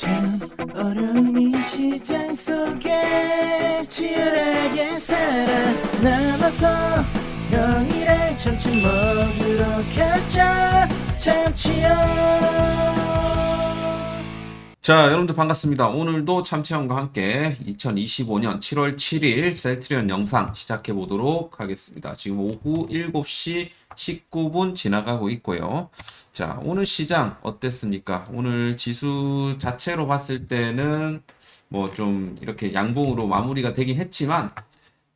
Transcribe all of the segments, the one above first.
참 어려운 이 시장 속에 치열하게 살아남아서 형이랑 점심 먹으러 가자. 참치형. 자, 여러분들 반갑습니다. 오늘도 참치형과 함께 2025년 7월 7일 셀트리온 영상 시작해 보도록 하겠습니다. 지금 오후 7시 19분 지나가고 있고요. 자, 오늘 시장 어땠습니까? 오늘 지수 자체로 봤을 때는 뭐 좀 이렇게 양봉으로 마무리가 되긴 했지만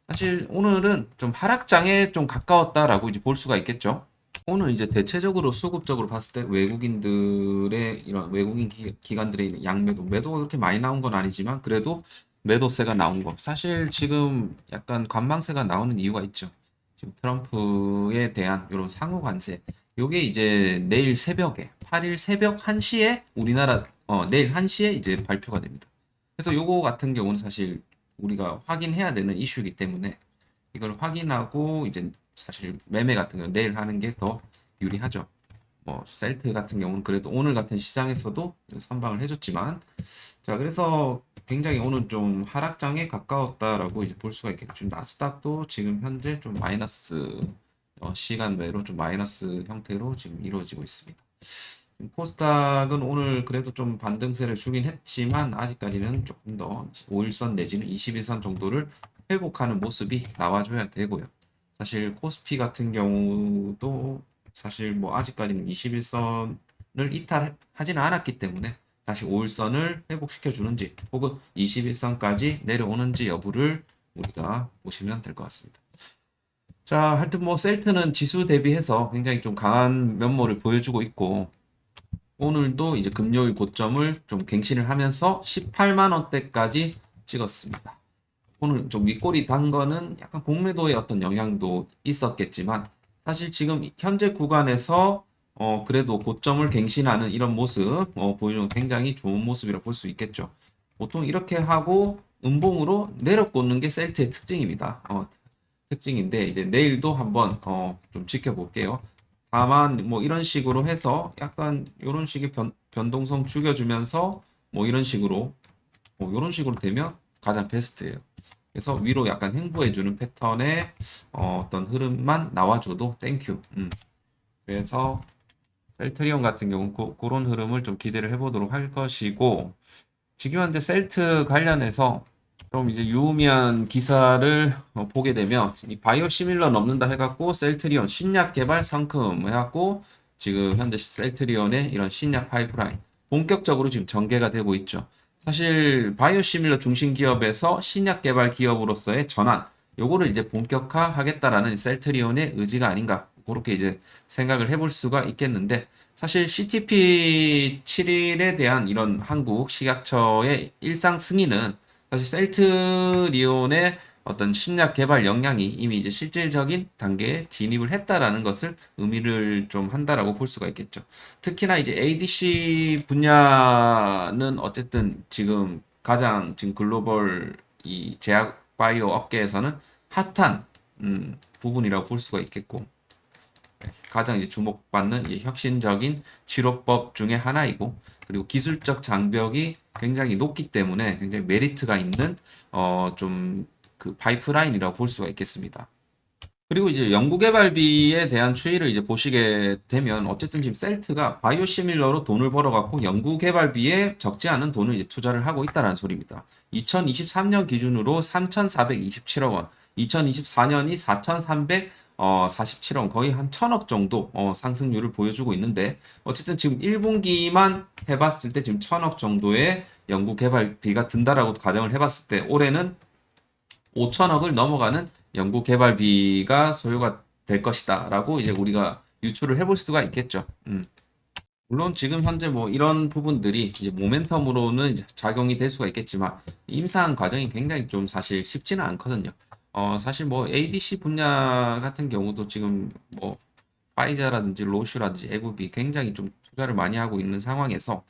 사실 오늘은 좀 하락장에 좀 가까웠다라고 이제 볼 수가 있겠죠. 오늘 이제 대체적으로 수급적으로 봤을 때 외국인들의 이런 외국인 기관들의 양매도, 매도가 그렇게 많이 나온 건 아니지만 그래도 매도세가 나온 거. 사실 지금 약간 관망세가 나오는 이유가 있죠. 지금 트럼프에 대한 이런 상호 관세. 요게 이제 내일 새벽에 8일 새벽 1시에 우리나라 내일 1시에 이제 발표가 됩니다. 그래서 요거 같은 경우는 사실 우리가 확인해야 되는 이슈이기 때문에 이걸 확인하고 이제 사실 매매 같은 경우 내일 하는 게 더 유리하죠. 뭐 셀트 같은 경우는 그래도 오늘 같은 시장에서도 선방을 해줬지만 자 그래서 굉장히 오늘 좀 하락장에 가까웠다라고 이제 볼 수가 있겠죠. 지금 나스닥도 지금 현재 좀 마이너스 시간 외로 좀 마이너스 형태로 지금 이루어지고 있습니다. 코스닥은 오늘 그래도 좀 반등세를 주긴 했지만 아직까지는 조금 더 5일선 내지는 21선 정도를 회복하는 모습이 나와줘야 되고요. 사실 코스피 같은 경우도 사실 뭐 아직까지는 21선을 이탈하지는 않았기 때문에 다시 5일선을 회복시켜 주는지 혹은 21선까지 내려오는지 여부를 우리가 보시면 될 것 같습니다. 자, 하여튼 뭐 셀트는 지수 대비해서 굉장히 좀 강한 면모를 보여주고 있고 오늘도 이제 금요일 고점을 좀 갱신을 하면서 18만 원대까지 찍었습니다. 오늘 좀 윗꼬리 단 거는 약간 공매도의 어떤 영향도 있었겠지만 사실 지금 현재 구간에서 그래도 고점을 갱신하는 이런 모습 보여주는 굉장히 좋은 모습이라 볼 수 있겠죠. 보통 이렇게 하고 음봉으로 내려 꽂는 게 셀트의 특징입니다. 특징인데 이제 내일도 한번 좀 지켜볼게요. 다만 뭐 이런 식으로 해서 약간 이런 식의 변동성 죽여주면서 뭐 이런 식으로 이런 식으로 되면 가장 베스트예요. 그래서 위로 약간 횡보해주는 패턴의 어떤 흐름만 나와줘도 땡큐. 그래서 셀트리온 같은 경우는 그런 흐름을 좀 기대를 해보도록 할 것이고 지금 현재 셀트 관련해서 좀 이제 유의미한 기사를 보게 되면 이 바이오 시밀러 넘는다 해갖고 셀트리온 신약 개발 상큼 해갖고 지금 현재 셀트리온의 이런 신약 파이프라인 본격적으로 지금 전개가 되고 있죠. 사실 바이오 시밀러 중심 기업에서 신약 개발 기업으로서의 전환 요거를 이제 본격화하겠다라는 셀트리온의 의지가 아닌가 그렇게 이제 생각을 해볼 수가 있겠는데 사실 CTP 7일에 대한 이런 한국 식약처의 일상 승인은 사실 셀트리온의 어떤 신약 개발 역량이 이미 이제 실질적인 단계에 진입을 했다라는 것을 의미를 좀 한다라고 볼 수가 있겠죠. 특히나 이제 ADC 분야는 어쨌든 지금 가장 지금 글로벌 이 제약 바이오 업계에서는 핫한 부분이라고 볼 수가 있겠고 가장 이제 주목받는 이 혁신적인 치료법 중에 하나이고 그리고 기술적 장벽이 굉장히 높기 때문에 굉장히 메리트가 있는 좀 그 파이프라인이라고 볼 수가 있겠습니다. 그리고 이제 연구개발비에 대한 추이를 이제 보시게 되면 어쨌든 지금 셀트가 바이오시밀러로 돈을 벌어갖고 연구개발비에 적지 않은 돈을 이제 투자를 하고 있다는 소리입니다. 2023년 기준으로 3,427억 원, 2024년이 4,347억 원, 거의 한 1,000억 정도 상승률을 보여주고 있는데 어쨌든 지금 1분기만 해봤을 때 지금 1,000억 정도의 연구개발비가 든다라고 가정을 해봤을 때 올해는 5천억을 넘어가는 연구 개발비가 소요가 될 것이다라고 이제 우리가 유추를 해볼 수가 있겠죠. 물론 지금 현재 뭐 이런 부분들이 이제 모멘텀으로는 이제 작용이 될 수가 있겠지만 임상 과정이 굉장히 좀 사실 쉽지는 않거든요. 사실 뭐 ADC 분야 같은 경우도 지금 뭐 파이자라든지 로슈라든지 에브비 굉장히 좀 투자를 많이 하고 있는 상황에서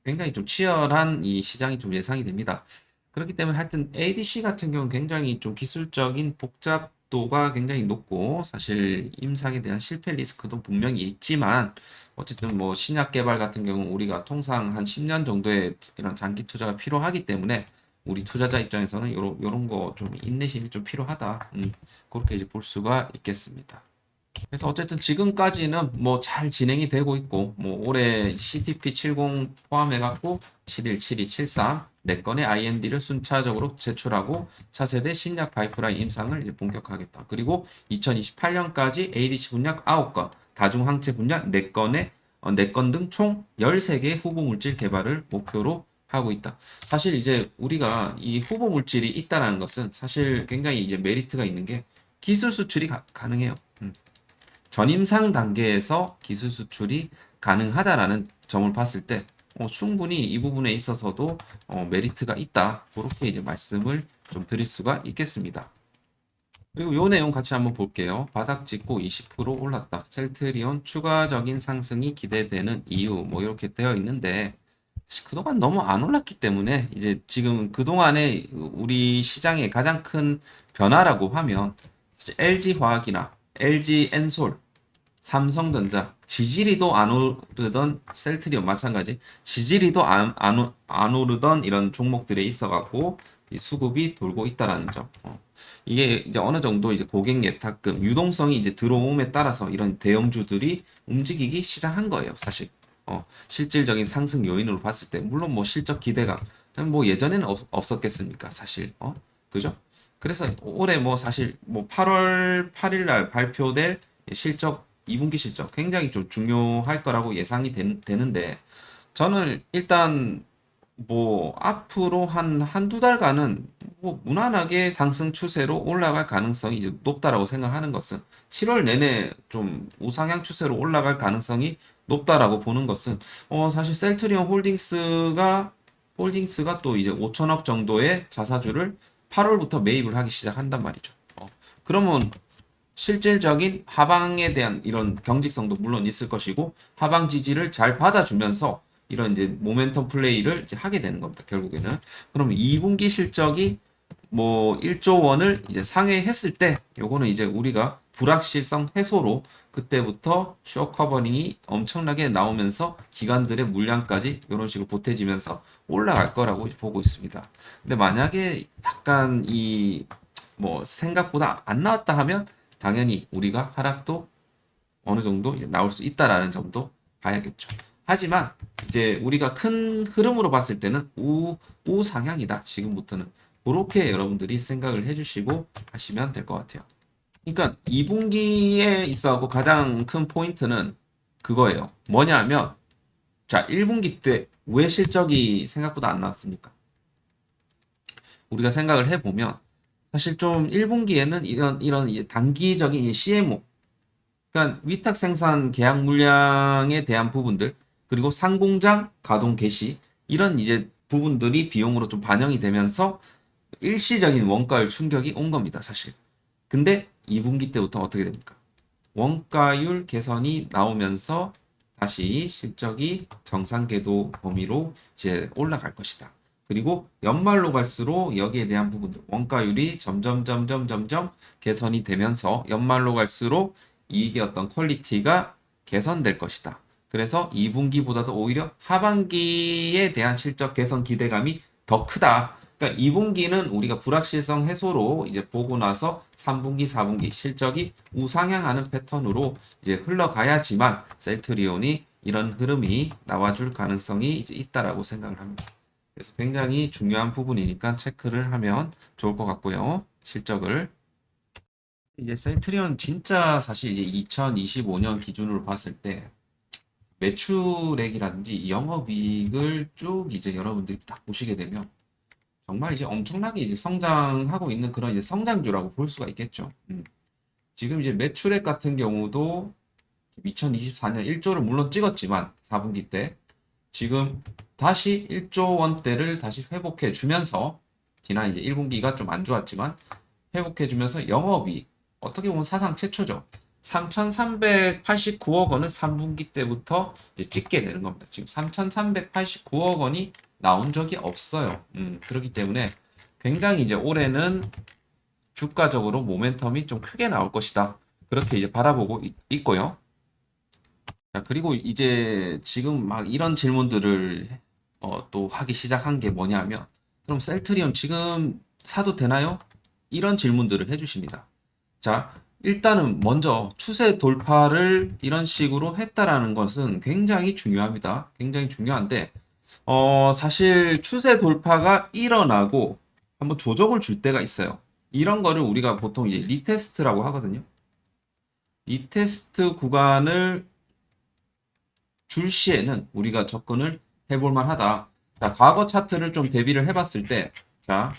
굉장히 좀 치열한 이 시장이 좀 예상이 됩니다. 그렇기 때문에 하여튼 ADC 같은 경우는 굉장히 좀 기술적인 복잡 만족도가 굉장히 높고 사실 임상에 대한 실패 리스크도 분명히 있지만 어쨌든 뭐 신약 개발 같은 경우 우리가 통상 한 10년 정도의 이런 장기 투자가 필요하기 때문에 우리 투자자 입장에서는 요런 거 좀 인내심이 좀 필요하다. 그렇게 이제 볼 수가 있겠습니다. 그래서 어쨌든 지금까지는 뭐 잘 진행이 되고 있고 뭐 올해 CTP 70 포함해 갖고 71, 72, 73 4건의 IND를 순차적으로 제출하고 차세대 신약 파이프라인 임상을 이제 본격화하겠다. 그리고 2028년까지 ADC 분약 9건, 다중항체 분약 4건의 4건 등 총 13개의 후보 물질 개발을 목표로 하고 있다. 사실 이제 우리가 이 후보 물질이 있다라는 것은 사실 굉장히 이제 메리트가 있는 게 기술 수출이 가능해요. 전임상 단계에서 기술 수출이 가능하다라는 점을 봤을 때 충분히 이 부분에 있어서도 메리트가 있다. 그렇게 이제 말씀을 좀 드릴 수가 있겠습니다. 그리고 요 내용 같이 한번 볼게요. 바닥 찍고 20% 올랐다. 셀트리온 추가적인 상승이 기대되는 이유 뭐 이렇게 되어 있는데 그동안 너무 안 올랐기 때문에 이제 지금 그동안에 우리 시장의 가장 큰 변화라고 하면 LG화학이나 LG엔솔, 삼성전자, 지지리도 안 오르던 셀트리온 마찬가지, 지지리도 안 오르던 이런 종목들에 있어갖고 이 수급이 돌고 있다라는 점. 이게 이제 어느 정도 이제 고객 예탁금, 유동성이 이제 들어옴에 따라서 이런 대형주들이 움직이기 시작한 거예요, 사실. 실질적인 상승 요인으로 봤을 때, 물론 뭐 실적 기대감, 뭐 예전에는 없었겠습니까, 사실. 그죠? 그래서 올해 뭐 사실 뭐 8월 8일 날 발표될 실적 2분기 실적 굉장히 좀 중요할 거라고 예상이 되는데 저는 일단 뭐 앞으로 한두 달간은 뭐 무난하게 상승 추세로 올라갈 가능성이 이제 높다라고 생각하는 것은 7월 내내 좀 우상향 추세로 올라갈 가능성이 높다라고 보는 것은 사실 셀트리온 홀딩스가 또 이제 5천억 정도의 자사주를 8월부터 매입을 하기 시작한단 말이죠. 그러면 실질적인 하방에 대한 이런 경직성도 물론 있을 것이고 하방 지지를 잘 받아주면서 이런 이제 모멘텀 플레이를 이제 하게 되는 겁니다. 결국에는. 그럼 2분기 실적이 뭐 1조 원을 이제 상회했을 때 요거는 이제 우리가 불확실성 해소로 그때부터 쇼 커버링이 엄청나게 나오면서 기관들의 물량까지 이런 식으로 보태지면서 올라갈 거라고 보고 있습니다. 근데 만약에 약간 이 뭐 생각보다 안 나왔다 하면 당연히 우리가 하락도 어느 정도 이제 나올 수 있다라는 점도 봐야겠죠. 하지만 이제 우리가 큰 흐름으로 봤을 때는 우상향이다. 지금부터는 그렇게 여러분들이 생각을 해주시고 하시면 될 것 같아요. 그러니까 2분기에 있어서 가장 큰 포인트는 그거예요. 뭐냐면 자 1분기 때 왜 실적이 생각보다 안 나왔습니까? 우리가 생각을 해보면 사실 좀 1분기에는 이런 이제 단기적인 CMO, 그러니까 위탁 생산 계약 물량에 대한 부분들, 그리고 상공장 가동 개시, 이런 이제 부분들이 비용으로 좀 반영이 되면서 일시적인 원가율 충격이 온 겁니다, 사실. 근데 2분기 때부터 어떻게 됩니까? 원가율 개선이 나오면서 다시 실적이 정상 궤도 범위로 이제 올라갈 것이다. 그리고 연말로 갈수록 여기에 대한 부분들 원가율이 점점 개선이 되면서 연말로 갈수록 이익의 어떤 퀄리티가 개선될 것이다. 그래서 2분기보다도 오히려 하반기에 대한 실적 개선 기대감이 더 크다. 그러니까 2분기는 우리가 불확실성 해소로 이제 보고 나서 3분기, 4분기 실적이 우상향하는 패턴으로 이제 흘러가야지만 셀트리온이 이런 흐름이 나와줄 가능성이 이제 있다라고 생각을 합니다. 그래서 굉장히 중요한 부분이니까 체크를 하면 좋을 것 같고요. 실적을. 이제 셀트리온 진짜 사실 이제 2025년 기준으로 봤을 때 매출액이라든지 영업이익을 쭉 이제 여러분들이 딱 보시게 되면 정말 이제 엄청나게 이제 성장하고 있는 그런 이제 성장주라고 볼 수가 있겠죠. 지금 이제 매출액 같은 경우도 2024년 1조를 물론 찍었지만 4분기 때 지금 다시 1조 원대를 다시 회복해 주면서 지난 이제 1분기가 좀 안 좋았지만 회복해 주면서 영업이익 어떻게 보면 사상 최초죠. 3,389억 원을 3분기 때부터 이제 찍게 되는 겁니다. 지금 3,389억 원이 나온 적이 없어요. 그렇기 때문에 굉장히 이제 올해는 주가적으로 모멘텀이 좀 크게 나올 것이다. 그렇게 이제 바라보고 있고요. 자, 그리고 이제 지금 막 이런 질문들을 또 하기 시작한 게 뭐냐면, 그럼 셀트리온 지금 사도 되나요? 이런 질문들을 해주십니다. 자, 일단은 먼저 추세 돌파를 이런 식으로 했다라는 것은 굉장히 중요합니다. 굉장히 중요한데, 사실 추세 돌파가 일어나고 한번 조정을 줄 때가 있어요. 이런 거를 우리가 보통 이제 리테스트라고 하거든요. 리테스트 구간을 줄 시에는 우리가 접근을 해볼 만하다. 자, 과거 차트를 좀 대비를 해봤을 때, 자,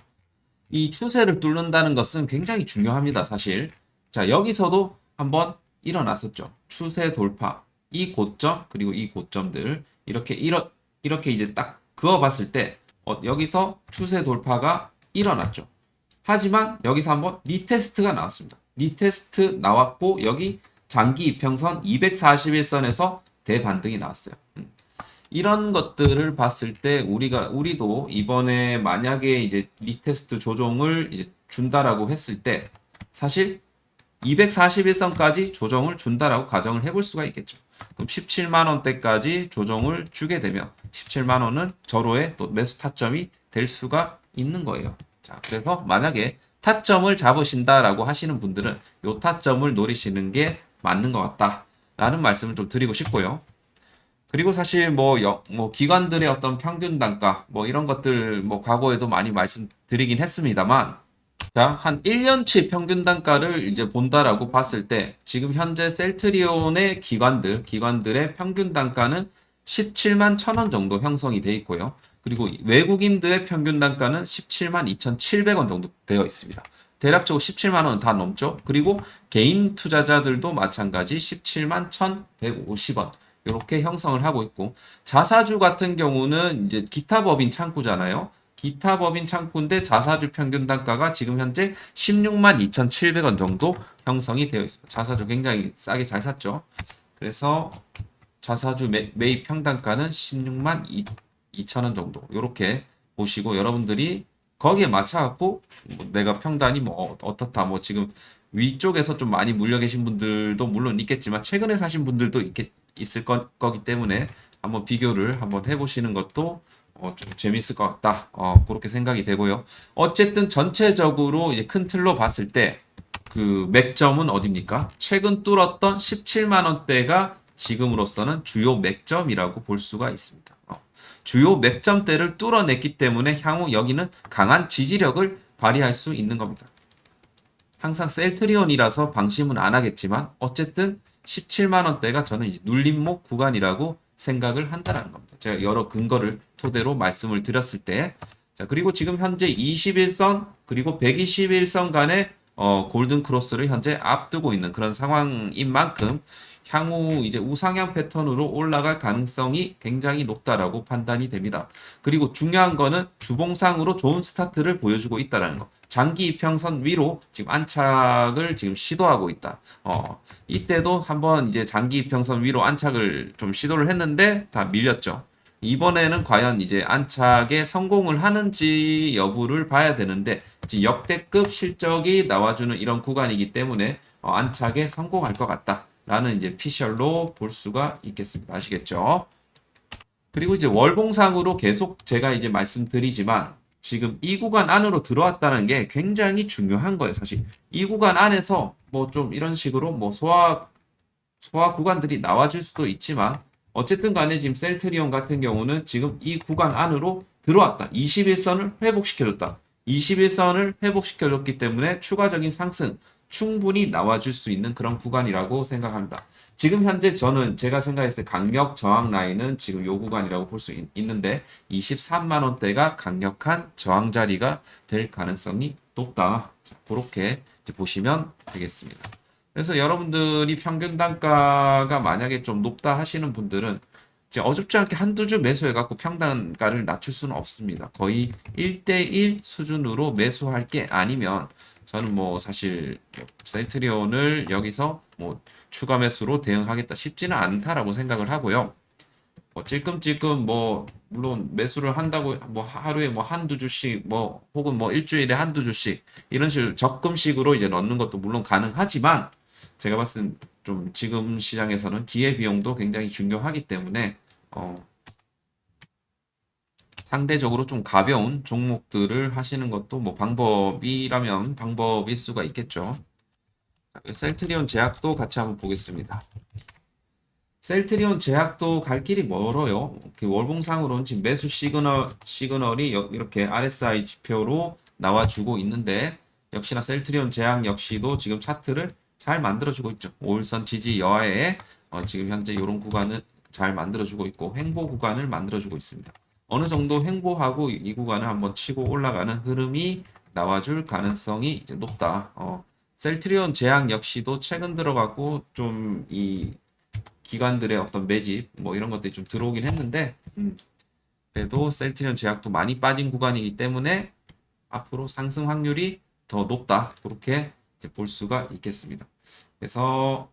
이 추세를 뚫는다는 것은 굉장히 중요합니다, 사실. 자, 여기서도 한번 일어났었죠. 추세 돌파. 이 고점, 그리고 이 고점들. 이렇게 이제 딱 그어봤을 때, 여기서 추세 돌파가 일어났죠. 하지만 여기서 한번 리테스트가 나왔습니다. 리테스트 나왔고, 여기 장기 이평선 241선에서 대반등이 나왔어요. 이런 것들을 봤을 때 우리도 이번에 만약에 이제 리테스트 조정을 이제 준다라고 했을 때 사실 241선까지 조정을 준다라고 가정을 해볼 수가 있겠죠. 그럼 17만 원대까지 조정을 주게 되면 17만 원은 저로의 또 매수 타점이 될 수가 있는 거예요. 자, 그래서 만약에 타점을 잡으신다라고 하시는 분들은 요 타점을 노리시는 게 맞는 것 같다라는 말씀을 좀 드리고 싶고요. 그리고 사실 뭐 기관들의 어떤 평균 단가 뭐 이런 것들 뭐 과거에도 많이 말씀드리긴 했습니다만, 자, 한 1년치 평균 단가를 이제 본다라고 봤을 때 지금 현재 셀트리온의 기관들의 평균 단가는 17만 1,000원 정도 형성이 돼 있고요. 그리고 외국인들의 평균 단가는 17만 2,700원 정도 되어 있습니다. 대략적으로 17만 원 다 넘죠. 그리고 개인 투자자들도 마찬가지 17만 1,150원. 이렇게 형성을 하고 있고, 자사주 같은 경우는 이제 기타 법인 창구잖아요. 기타 법인 창구인데 자사주 평균 단가가 지금 현재 16만 2,700원 정도 형성이 되어 있습니다. 자사주 굉장히 싸게 잘 샀죠. 그래서 자사주 매입 평단가는 16만 2,000원 정도. 이렇게 보시고 여러분들이 거기에 맞춰갖고 뭐 내가 평단이 뭐 어떻다 뭐 지금 위쪽에서 좀 많이 물려 계신 분들도 물론 있겠지만 최근에 사신 분들도 있을 거기 때문에 한번 비교를 한번 해보시는 것도 좀 재밌을 것 같다. 그렇게 생각이 되고요. 어쨌든 전체적으로 이제 큰 틀로 봤을 때 그 맥점은 어딥니까? 최근 뚫었던 17만 원대가 지금으로서는 주요 맥점이라고 볼 수가 있습니다. 주요 맥점대를 뚫어냈기 때문에 향후 여기는 강한 지지력을 발휘할 수 있는 겁니다. 항상 셀트리온이라서 방심은 안 하겠지만 어쨌든 17만 원대가 저는 이제 눌림목 구간이라고 생각을 한다는 겁니다. 제가 여러 근거를 토대로 말씀을 드렸을 때, 자, 그리고 지금 현재 21선 그리고 121선 간의 골든 크로스를 현재 앞두고 있는 그런 상황인 만큼 향후 이제 우상향 패턴으로 올라갈 가능성이 굉장히 높다라고 판단이 됩니다. 그리고 중요한 거는 주봉상으로 좋은 스타트를 보여주고 있다는 거. 장기 이평선 위로 지금 안착을 지금 시도하고 있다. 이때도 한번 이제 장기 이평선 위로 안착을 좀 시도를 했는데 다 밀렸죠. 이번에는 과연 이제 안착에 성공을 하는지 여부를 봐야 되는데 지금 역대급 실적이 나와주는 이런 구간이기 때문에 안착에 성공할 것 같다라는 이제 피셜로 볼 수가 있겠습니다. 아시겠죠? 그리고 이제 월봉상으로 계속 제가 이제 말씀드리지만 지금 이 구간 안으로 들어왔다는 게 굉장히 중요한 거예요. 사실 이 구간 안에서 뭐 좀 이런 식으로 뭐 소화 구간들이 나와줄 수도 있지만 어쨌든 간에 지금 셀트리온 같은 경우는 지금 이 구간 안으로 들어왔다. 21선을 회복시켜줬다. 21선을 회복시켜줬기 때문에 추가적인 상승 충분히 나와줄 수 있는 그런 구간이라고 생각합니다. 지금 현재 저는 제가 생각했을 때 강력 저항 라인은 지금 요 구간이라고 볼 수 있는데 23만 원대가 강력한 저항 자리가 될 가능성이 높다. 자, 그렇게 보시면 되겠습니다. 그래서 여러분들이 평균 단가가 만약에 좀 높다 하시는 분들은 이제 어줍지 않게 한두 주 매수해갖고 평단가를 낮출 수는 없습니다. 거의 1대1 수준으로 매수할 게 아니면 저는 뭐 사실 셀트리온을 여기서 뭐 추가 매수로 대응하겠다 싶지는 않다라고 생각을 하고요. 찔끔찔끔 뭐 물론 매수를 한다고 뭐 하루에 뭐 한두 주씩 뭐 혹은 뭐 일주일에 한두 주씩 이런 식으로 적금식으로 이제 넣는 것도 물론 가능하지만 제가 봤을 땐 좀 지금 시장에서는 기회 비용도 굉장히 중요하기 때문에 상대적으로 좀 가벼운 종목들을 하시는 것도 뭐 방법이라면 방법일 수가 있겠죠. 셀트리온 제약도 같이 한번 보겠습니다. 셀트리온 제약도 갈 길이 멀어요. 그 월봉상으로는 지금 매수 시그널이 이렇게 RSI 지표로 나와주고 있는데 역시나 셀트리온 제약 역시도 지금 차트를 잘 만들어주고 있죠. 5일선 지지 여하에 지금 현재 이런 구간을 잘 만들어주고 있고 횡보 구간을 만들어주고 있습니다. 어느 정도 횡보하고 이 구간을 한번 치고 올라가는 흐름이 나와줄 가능성이 이제 높다. 셀트리온 제약 역시도 최근 들어가고 좀 이 기관들의 어떤 매집 뭐 이런 것들이 좀 들어오긴 했는데 그래도 셀트리온 제약도 많이 빠진 구간이기 때문에 앞으로 상승 확률이 더 높다. 그렇게 이제 볼 수가 있겠습니다. 그래서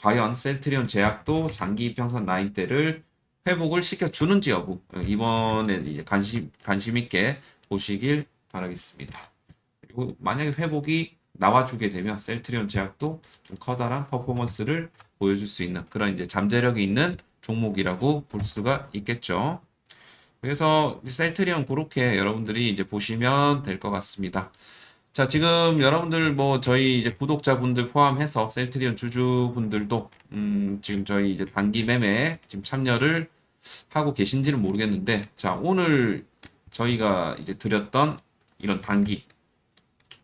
과연 셀트리온 제약도 장기 이평선 라인대를 회복을 시켜주는지 여부 이번에 이제 관심 있게 보시길 바라겠습니다. 그리고 만약에 회복이 나와주게 되면 셀트리온 제약도 좀 커다란 퍼포먼스를 보여줄 수 있는 그런 이제 잠재력이 있는 종목이라고 볼 수가 있겠죠. 그래서 셀트리온 그렇게 여러분들이 이제 보시면 될 것 같습니다. 자, 지금 여러분들 뭐 저희 이제 구독자분들 포함해서 셀트리온 주주분들도 지금 저희 이제 단기 매매 지금 참여를 하고 계신지는 모르겠는데 자, 오늘 저희가 이제 드렸던 이런 단기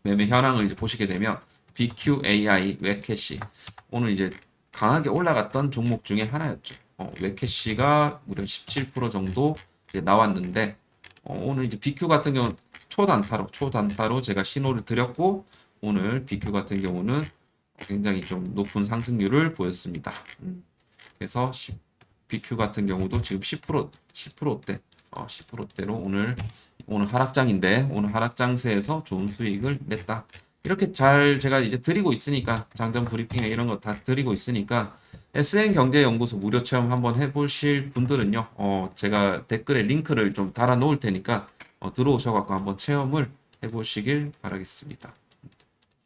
매매 현황을 이제 보시게 되면 BQAI 웹캐시 오늘 이제 강하게 올라갔던 종목 중에 하나였죠. 웹캐시가 무려 17% 정도 이제 나왔는데 오늘 이제 BQ 같은 경우는 초단타로 제가 신호를 드렸고 오늘 BQ 같은 경우는 굉장히 좀 높은 상승률을 보였습니다. 그래서 BQ 같은 경우도 지금 10%대 10%대로 오늘 하락장인데 오늘 하락장세에서 좋은 수익을 냈다. 이렇게 잘 제가 이제 드리고 있으니까 장전 브리핑에 이런 거 다 드리고 있으니까 SN경제연구소 무료 체험 한번 해보실 분들은요. 제가 댓글에 링크를 좀 달아 놓을 테니까 들어오셔갖고 한번 체험을 해보시길 바라겠습니다.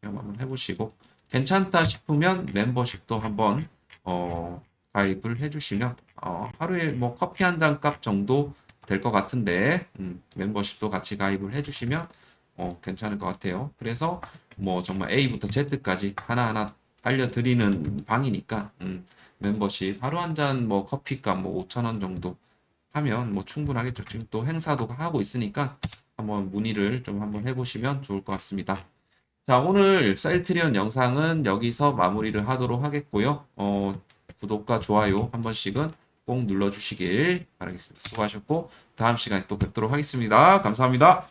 체험 한번 해보시고 괜찮다 싶으면 멤버십도 한번 가입을 해주시면 하루에 뭐 커피 한 잔 값 정도 될 것 같은데 멤버십도 같이 가입을 해주시면 괜찮을 것 같아요. 그래서 뭐 정말 A부터 Z까지 하나하나 알려드리는 방이니까 멤버십 하루 한 잔 뭐 커피값 뭐 5,000원 정도 하면 뭐 충분하겠죠. 지금 또 행사도 하고 있으니까 한번 문의를 좀 한번 해보시면 좋을 것 같습니다. 자, 오늘 셀트리온 영상은 여기서 마무리를 하도록 하겠고요. 구독과 좋아요 한 번씩은 꼭 눌러주시길 바라겠습니다. 수고하셨고 다음 시간에 또 뵙도록 하겠습니다. 감사합니다.